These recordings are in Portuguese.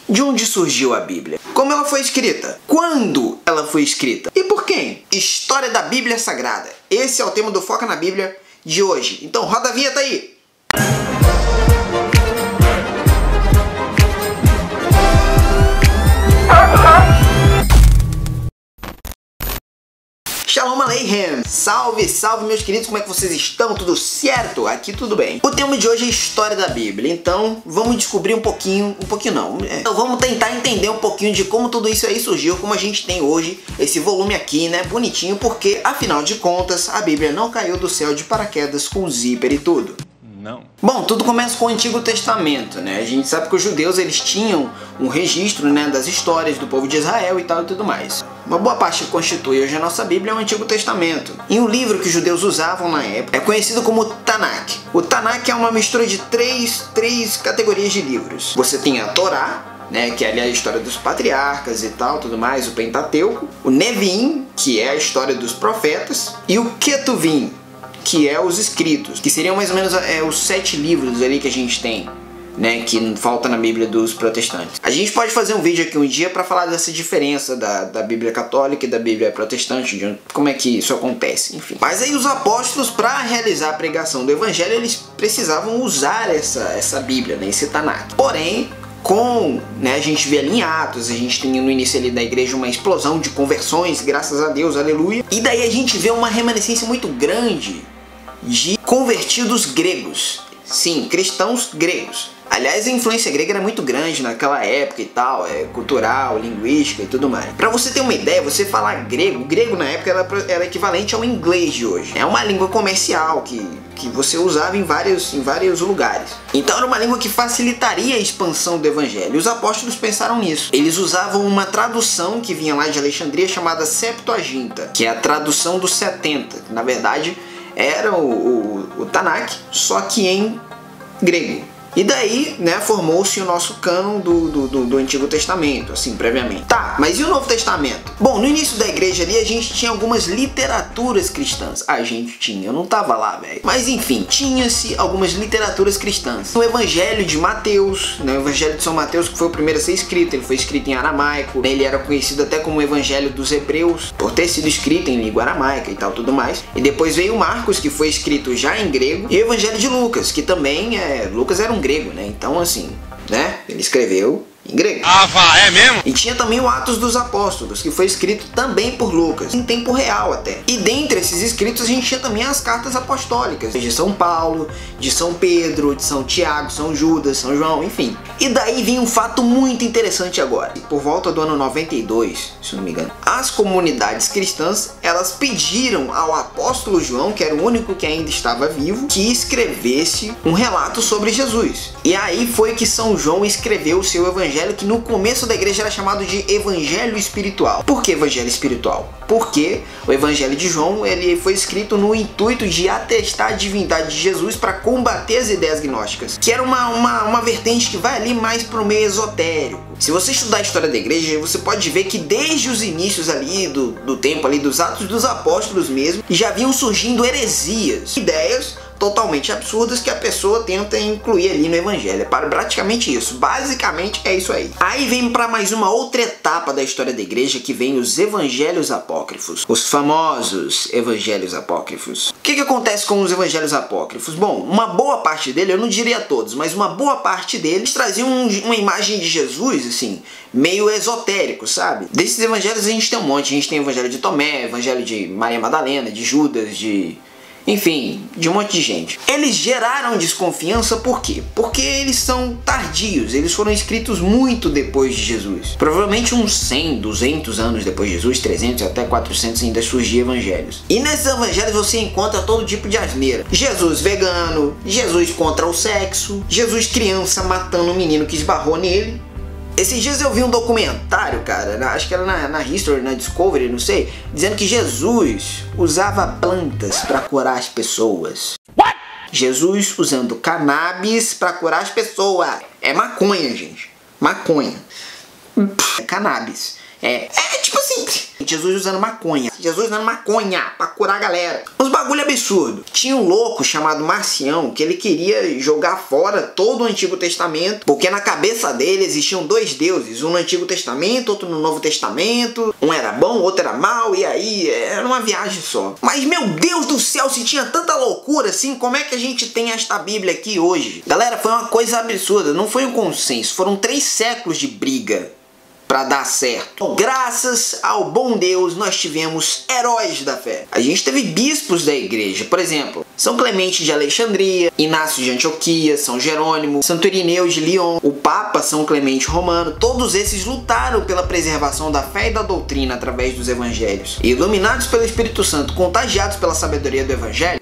De onde surgiu a Bíblia? Como ela foi escrita? Quando ela foi escrita? E por quem? História da Bíblia Sagrada. Esse é o tema do Foca na Bíblia de hoje. Então roda a vinheta aí! Shalom Aleichem! Salve, salve meus queridos, como é que vocês estão? Tudo certo? Aqui tudo bem. O tema de hoje é História da Bíblia, então vamos descobrir vamos tentar entender um pouquinho de como tudo isso aí surgiu, como a gente tem hoje esse volume aqui, né, bonitinho, porque afinal de contas a Bíblia não caiu do céu de paraquedas com zíper e tudo. Não. Bom, tudo começa com o Antigo Testamento, né? A gente sabe que os judeus eles tinham um registro, né, das histórias do povo de Israel e tal e tudo mais. Uma boa parte que constitui hoje a nossa Bíblia é o Antigo Testamento. E um livro que os judeus usavam na época é conhecido como Tanakh. O Tanakh é uma mistura de três categorias de livros. Você tem a Torá, né, que é ali a história dos patriarcas e tal, tudo mais, o Pentateuco. O Neviim, que é a história dos profetas. E o Ketuvim, que é os escritos, que seriam mais ou menos os 7 livros ali que a gente tem, né, que falta na Bíblia dos protestantes. A gente pode fazer um vídeo aqui um dia para falar dessa diferença da Bíblia católica e da Bíblia protestante, de como é que isso acontece, enfim. Mas aí os apóstolos, para realizar a pregação do evangelho, eles precisavam usar essa Bíblia, né, esse Tanakh. Porém, a gente vê ali em Atos, a gente tem no início ali da igreja uma explosão de conversões, graças a Deus, aleluia. E daí a gente vê uma remanescência muito grande de convertidos gregos. Sim, cristãos gregos. Aliás, a influência grega era muito grande naquela época e tal, cultural, linguística e tudo mais. Pra você ter uma ideia, você falar grego, o grego na época era equivalente ao inglês de hoje. É uma língua comercial que você usava em vários lugares. Então era uma língua que facilitaria a expansão do evangelho. E os apóstolos pensaram nisso. Eles usavam uma tradução que vinha lá de Alexandria chamada Septuaginta, que é a tradução dos 70. Na verdade, era o Tanakh, só que em grego. E daí, né, formou-se o nosso cânon do Antigo Testamento, assim, previamente. Tá, mas e o Novo Testamento? Bom, no início da igreja ali, a gente tinha algumas literaturas cristãs. A gente tinha, eu não tava lá, velho. Mas enfim, tinha-se algumas literaturas cristãs. O Evangelho de Mateus, né, o Evangelho de São Mateus, que foi o primeiro a ser escrito, ele foi escrito em aramaico, né, ele era conhecido até como o Evangelho dos Hebreus, por ter sido escrito em língua aramaica e tal, tudo mais. E depois veio Marcos, que foi escrito já em grego, e o Evangelho de Lucas, que também Lucas era um grego, né? Então assim, né? Ele escreveu em grego. É mesmo? E tinha também o Atos dos Apóstolos, que foi escrito também por Lucas, em tempo real até. E dentre esses escritos a gente tinha também as cartas apostólicas, de São Paulo, de São Pedro, de São Tiago, São Judas, São João, enfim. E daí vem um fato muito interessante agora. Por volta do ano 92, se não me engano, as comunidades cristãs, elas pediram ao apóstolo João, que era o único que ainda estava vivo, que escrevesse um relato sobre Jesus. E aí foi que São João escreveu o seu evangelho, que no começo da igreja era chamado de Evangelho Espiritual. Por que Evangelho Espiritual? Porque o Evangelho de João ele foi escrito no intuito de atestar a divindade de Jesus para combater as ideias gnósticas, que era uma vertente que vai ali mais pro meio esotérico. Se você estudar a história da igreja, você pode ver que desde os inícios ali do tempo ali dos Atos dos Apóstolos mesmo, já vinham surgindo heresias, ideias totalmente absurdas que a pessoa tenta incluir ali no evangelho. É praticamente isso. Basicamente é isso aí. Aí vem para mais uma outra etapa da história da igreja, que vem os evangelhos apócrifos. Os famosos evangelhos apócrifos. O que acontece com os evangelhos apócrifos? Bom, uma boa parte dele, eu não diria todos, mas uma boa parte deles traziam uma imagem de Jesus, assim, meio esotérico, sabe? Desses evangelhos a gente tem um monte. A gente tem o evangelho de Tomé, evangelho de Maria Madalena, de Judas, enfim, de um monte de gente. Eles geraram desconfiança por quê? Porque eles são tardios, eles foram escritos muito depois de Jesus. Provavelmente uns 100, 200 anos depois de Jesus, 300 até 400 ainda surgiam evangelhos. E nesses evangelhos você encontra todo tipo de asneira. Jesus vegano, Jesus contra o sexo, Jesus criança matando um menino que esbarrou nele. Esses dias eu vi um documentário, cara, acho que era na History, na Discovery, não sei, dizendo que Jesus usava plantas para curar as pessoas. What? Jesus usando cannabis para curar as pessoas. É maconha, gente. Maconha. É cannabis. É tipo assim, Jesus usando maconha. Jesus usando maconha pra curar a galera. Uns bagulho absurdo. Tinha um louco chamado Marcião que ele queria jogar fora todo o Antigo Testamento, porque na cabeça dele existiam dois deuses, um no Antigo Testamento, outro no Novo Testamento. Um era bom, o outro era mau, e aí era uma viagem só. Mas meu Deus do céu, se tinha tanta loucura assim, como é que a gente tem esta Bíblia aqui hoje? Galera, foi uma coisa absurda, não foi um consenso, foram 3 séculos de briga para dar certo. Graças ao bom Deus, nós tivemos heróis da fé. A gente teve bispos da igreja, por exemplo, São Clemente de Alexandria, Inácio de Antioquia, São Jerônimo, Santo Irineu de Lyon, o Papa São Clemente Romano. Todos esses lutaram pela preservação da fé e da doutrina através dos evangelhos. E iluminados pelo Espírito Santo, contagiados pela sabedoria do evangelho,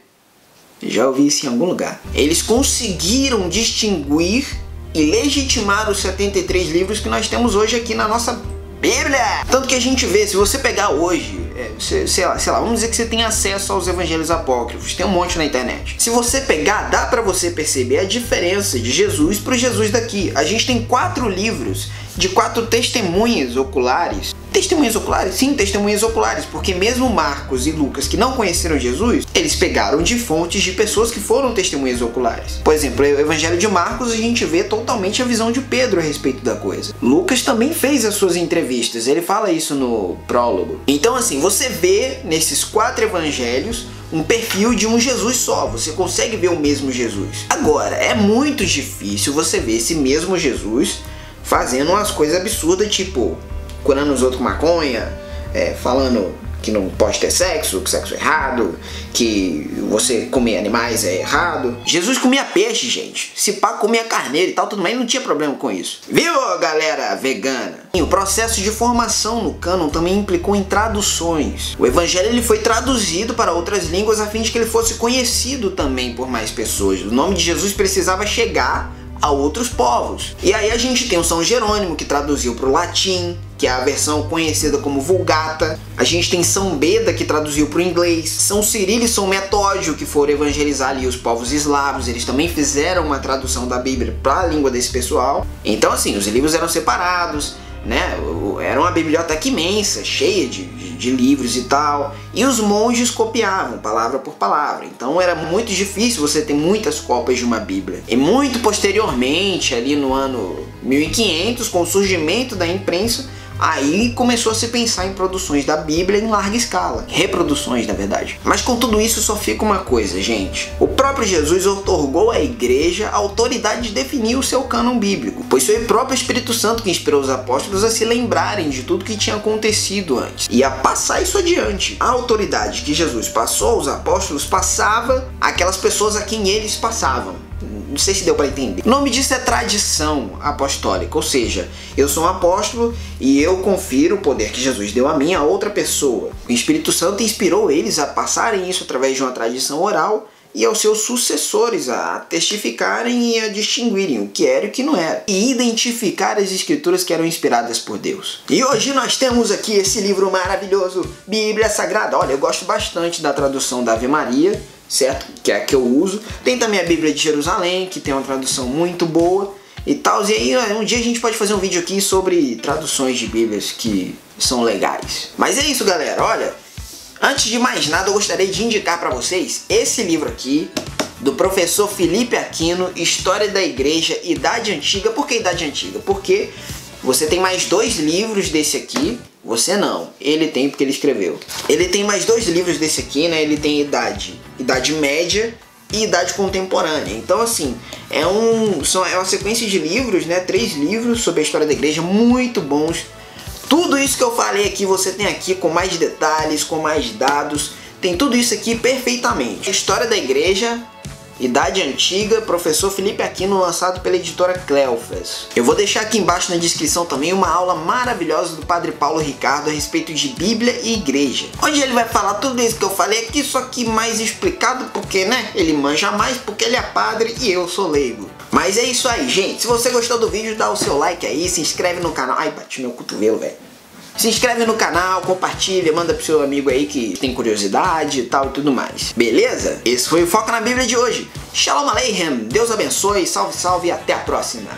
já ouvi isso em algum lugar, eles conseguiram distinguir e legitimar os 73 livros que nós temos hoje aqui na nossa Bíblia. Tanto que a gente vê, se você pegar hoje, sei lá, vamos dizer que você tem acesso aos evangelhos apócrifos, tem um monte na internet. Se você pegar, dá pra você perceber a diferença de Jesus pro Jesus daqui. A gente tem 4 livros de 4 testemunhas oculares. Testemunhas oculares? Sim, testemunhas oculares, porque mesmo Marcos e Lucas, que não conheceram Jesus, eles pegaram de fontes de pessoas que foram testemunhas oculares. Por exemplo, o Evangelho de Marcos, a gente vê totalmente a visão de Pedro a respeito da coisa. Lucas também fez as suas entrevistas, ele fala isso no prólogo. Então assim, você vê nesses 4 evangelhos um perfil de um Jesus só, você consegue ver o mesmo Jesus. Agora, é muito difícil você ver esse mesmo Jesus fazendo umas coisas absurdas, tipo curando os outros com maconha, falando que não pode ter sexo, que sexo é errado, que você comer animais é errado. Jesus comia peixe, gente. Se pá, comia carneiro e tal, tudo mais, ele não tinha problema com isso. Viu, galera vegana? E o processo de formação no cânon também implicou em traduções. O evangelho ele foi traduzido para outras línguas a fim de que ele fosse conhecido também por mais pessoas. O nome de Jesus precisava chegar a outros povos. E aí a gente tem o São Jerônimo, que traduziu para o latim, que é a versão conhecida como Vulgata. A gente tem São Beda, que traduziu para o inglês. São Cirilo e São Metódio, que foram evangelizar ali os povos eslavos. Eles também fizeram uma tradução da Bíblia para a língua desse pessoal. Então assim, os livros eram separados, né? Era uma biblioteca imensa, cheia de livros e tal, e os monges copiavam palavra por palavra, então era muito difícil você ter muitas cópias de uma Bíblia. E muito posteriormente, ali no ano 1500, com o surgimento da imprensa, aí começou a se pensar em produções da Bíblia em larga escala, reproduções na verdade. Mas com tudo isso só fica uma coisa, gente: o próprio Jesus otorgou à igreja a autoridade de definir o seu cânon bíblico, pois foi o próprio Espírito Santo que inspirou os apóstolos a se lembrarem de tudo que tinha acontecido antes e a passar isso adiante. A autoridade que Jesus passou aos apóstolos passava àquelas pessoas a quem eles passavam. Não sei se deu para entender. O nome disso é tradição apostólica, ou seja, eu sou um apóstolo e eu confiro o poder que Jesus deu a mim a outra pessoa. O Espírito Santo inspirou eles a passarem isso através de uma tradição oral e aos seus sucessores a testificarem e a distinguirem o que era e o que não era, e identificar as escrituras que eram inspiradas por Deus. E hoje nós temos aqui esse livro maravilhoso, Bíblia Sagrada. Olha, eu gosto bastante da tradução da Ave Maria, certo? Que é a que eu uso. Tem também a Bíblia de Jerusalém, que tem uma tradução muito boa e tal. E aí um dia a gente pode fazer um vídeo aqui sobre traduções de Bíblias que são legais. Mas é isso, galera. Olha, antes de mais nada eu gostaria de indicar para vocês esse livro aqui do professor Felipe Aquino, História da Igreja, Idade Antiga. Por que Idade Antiga? Porque você tem mais 2 livros desse aqui. Você não, ele tem porque ele escreveu. Ele tem mais 2 livros desse aqui, né? Ele tem Idade Média e Idade Contemporânea. Então assim, é uma sequência de livros, né? 3 livros sobre a história da igreja, muito bons. Tudo isso que eu falei aqui, você tem aqui com mais detalhes, com mais dados. Tem tudo isso aqui perfeitamente. História da Igreja, Idade Antiga, professor Felipe Aquino, lançado pela editora Cleofas. Eu vou deixar aqui embaixo na descrição também uma aula maravilhosa do Padre Paulo Ricardo a respeito de Bíblia e Igreja, onde ele vai falar tudo isso que eu falei aqui, só que mais explicado, porque, né, ele manja mais, porque ele é padre e eu sou leigo. Mas é isso aí, gente. Se você gostou do vídeo, dá o seu like aí, se inscreve no canal. Ai, bati meu cotovelo, velho. Se inscreve no canal, compartilha, manda pro seu amigo aí que tem curiosidade e tal e tudo mais. Beleza? Esse foi o Foco na Bíblia de hoje. Shalom Aleichem, Deus abençoe, salve, salve e até a próxima.